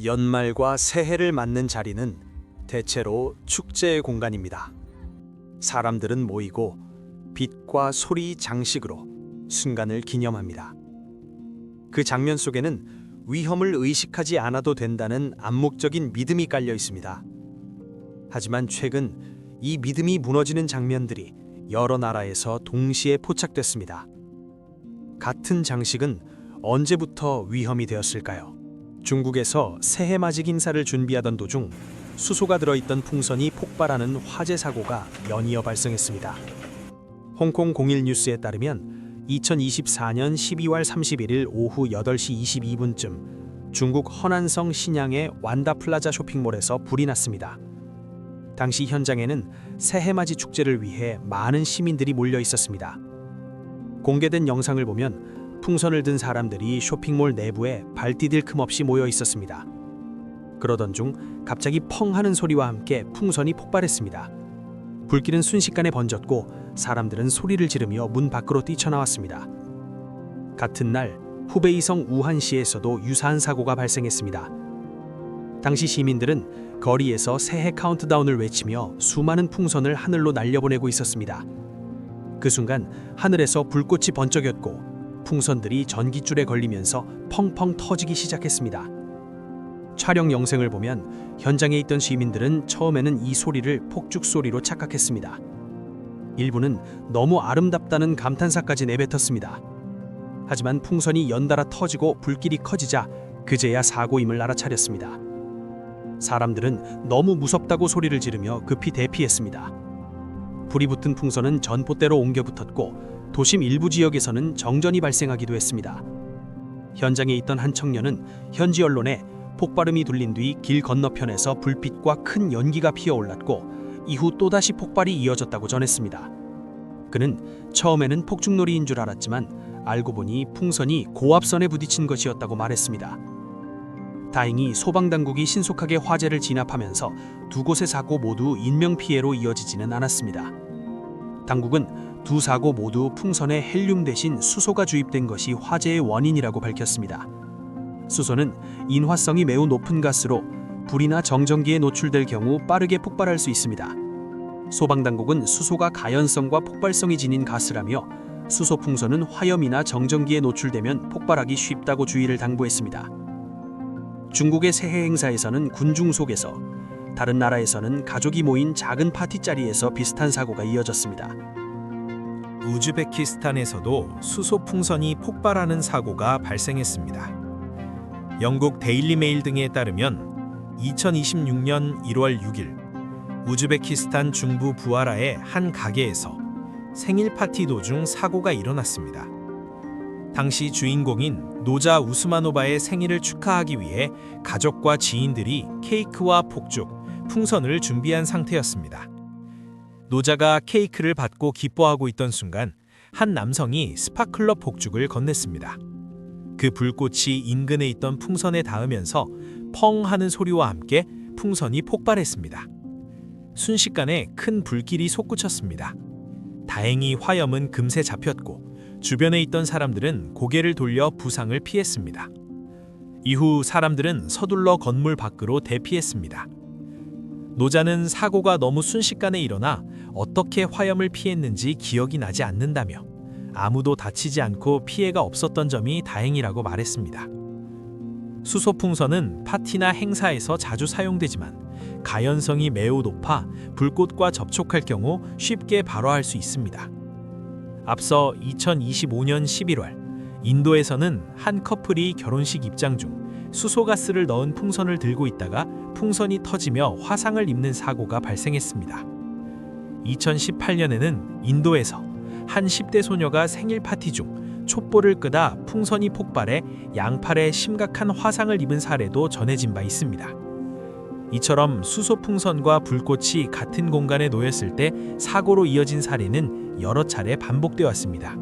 연말과 새해를 맞는 자리는 대체로 축제의 공간입니다. 사람들은 모이고 빛과 소리, 장식으로 순간을 기념합니다. 그 장면 속에는 위험을 의식하지 않아도 된다는 암묵적인 믿음이 깔려 있습니다. 하지만 최근 이 믿음이 무너지는 장면들이 여러 나라에서 동시에 포착됐습니다. 같은 장식은 언제부터 위험이 되었을까요? 중국에서 새해 맞이 행사를 준비하던 도중 수소가 들어있던 풍선이 폭발하는 화재 사고가 연이어 발생했습니다. 홍콩 01뉴스에 따르면 2024년 12월 31일 오후 8시 22분쯤 중국 허난성 신양의 완다플라자 쇼핑몰에서 불이 났습니다. 당시 현장에는 새해맞이 축제를 위해 많은 시민들이 몰려 있었습니다. 공개된 영상을 보면 풍선을 든 사람들이 쇼핑몰 내부에 발 디딜 틈 없이 모여 있었습니다. 그러던 중 갑자기 펑 하는 소리와 함께 풍선이 폭발했습니다. 불길은 순식간에 번졌고 사람들은 소리를 지르며 문 밖으로 뛰쳐나왔습니다. 같은 날 후베이성 우한시에서도 유사한 사고가 발생했습니다. 당시 시민들은 거리에서 새해 카운트다운을 외치며 수많은 풍선을 하늘로 날려보내고 있었습니다. 그 순간 하늘에서 불꽃이 번쩍였고 풍선들이 전깃줄에 걸리면서 펑펑 터지기 시작했습니다. 촬영 영상을 보면 현장에 있던 시민들은 처음에는 이 소리를 폭죽 소리로 착각했습니다. 일부는 너무 아름답다는 감탄사까지 내뱉었습니다. 하지만 풍선이 연달아 터지고 불길이 커지자 그제야 사고임을 알아차렸습니다. 사람들은 너무 무섭다고 소리를 지르며 급히 대피했습니다. 불이 붙은 풍선은 전봇대로 옮겨 붙었고 도심 일부 지역에서는 정전이 발생하기도 했습니다. 현장에 있던 한 청년은 현지 언론에 폭발음이 들린 뒤 길 건너편에서 불빛과 큰 연기가 피어올랐고 이후 또다시 폭발이 이어졌다고 전했습니다. 그는 처음에는 폭죽놀이인 줄 알았지만 알고 보니 풍선이 고압선에 부딪힌 것이었다고 말했습니다. 다행히 소방당국이 신속하게 화재를 진압하면서 두 곳의 사고 모두 인명피해로 이어지지는 않았습니다. 당국은 두 사고 모두 풍선에 헬륨 대신 수소가 주입된 것이 화재의 원인이라고 밝혔습니다. 수소는 인화성이 매우 높은 가스로 불이나 정전기에 노출될 경우 빠르게 폭발할 수 있습니다. 소방당국은 수소가 가연성과 폭발성이 지닌 가스라며 수소 풍선은 화염이나 정전기에 노출되면 폭발하기 쉽다고 주의를 당부했습니다. 중국의 새해 행사에서는 군중 속에서, 다른 나라에서는 가족이 모인 작은 파티 자리에서 비슷한 사고가 이어졌습니다. 우즈베키스탄에서도 수소 풍선이 폭발하는 사고가 발생했습니다. 영국 데일리 메일 등에 따르면 2026년 1월 6일 우즈베키스탄 중부 부하라의 한 가게에서 생일 파티 도중 사고가 일어났습니다. 당시 주인공인 노자 우스마노바의 생일을 축하하기 위해 가족과 지인들이 케이크와 폭죽, 풍선을 준비한 상태였습니다. 노자가 케이크를 받고 기뻐하고 있던 순간 한 남성이 스파클러 폭죽을 건넸습니다. 그 불꽃이 인근에 있던 풍선에 닿으면서 펑 하는 소리와 함께 풍선이 폭발했습니다. 순식간에 큰 불길이 솟구쳤습니다. 다행히 화염은 금세 잡혔고 주변에 있던 사람들은 고개를 돌려 부상을 피했습니다. 이후 사람들은 서둘러 건물 밖으로 대피했습니다. 노자는 사고가 너무 순식간에 일어나 어떻게 화염을 피했는지 기억이 나지 않는다며 아무도 다치지 않고 피해가 없었던 점이 다행이라고 말했습니다. 수소풍선은 파티나 행사에서 자주 사용되지만 가연성이 매우 높아 불꽃과 접촉할 경우 쉽게 발화할 수 있습니다. 앞서 2025년 11월 인도에서는 한 커플이 결혼식 입장 중 수소가스를 넣은 풍선을 들고 있다가 풍선이 터지며 화상을 입는 사고가 발생했습니다. 2018년에는 인도에서 한 10대 소녀가 생일 파티 중 촛불을 끄다 풍선이 폭발해 양팔에 심각한 화상을 입은 사례도 전해진 바 있습니다. 이처럼 수소풍선과 불꽃이 같은 공간에 놓였을 때 사고로 이어진 사례는 여러 차례 반복되어 왔습니다.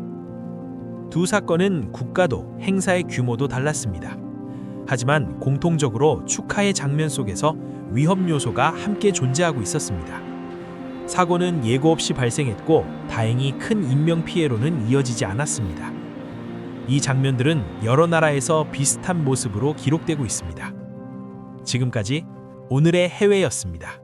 두 사건은 국가도 행사의 규모도 달랐습니다. 하지만 공통적으로 축하의 장면 속에서 위험 요소가 함께 존재하고 있었습니다. 사고는 예고 없이 발생했고 다행히 큰 인명피해로는 이어지지 않았습니다. 이 장면들은 여러 나라에서 비슷한 모습으로 기록되고 있습니다. 지금까지 오늘의 해외였습니다.